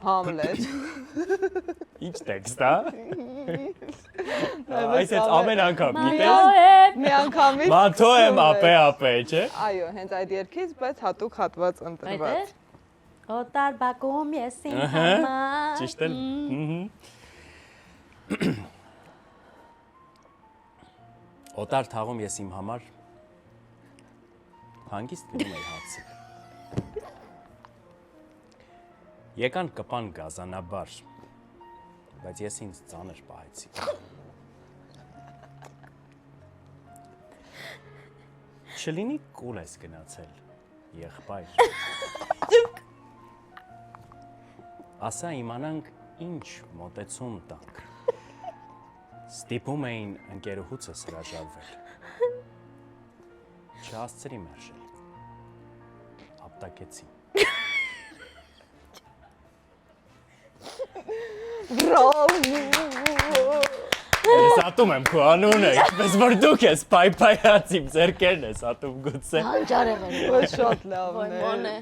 Համլետ։ Ինչ տեքստ, հա։ Այս էս ամեն անգամ, գիտես։ Մի անգամից։ Մաթո եմ ապե, չէ։ Այո, հենց այդ երկից, բայց հատուկ հատված ընտրված։ Օտար բակում ես իմ համար։ Ճիշտ էլ։ Օտար թաղում ես իմ համար հանգիստ գնում էի հացի։ Եկան կպան գազանաբար, բայց ես ինձ ծանր պահեցի։ Չլինի կուլ ես գնացել, եղբայր։ Ասա իմանանք ինչ մոտեցում տանք։ Ստիպում էին ընկերուհուցս հրաժարվել։ Չհասցրի մերժել։ Ապտակեցի։ Բրավո։ Ես ատում եմ քո անունը, ինչպես որ դուք ես պայպայած իմ ձեռքերն ես ատում գուցե։ Հանճար եղել։ Շատ լավն է։ Ոյ մոնե։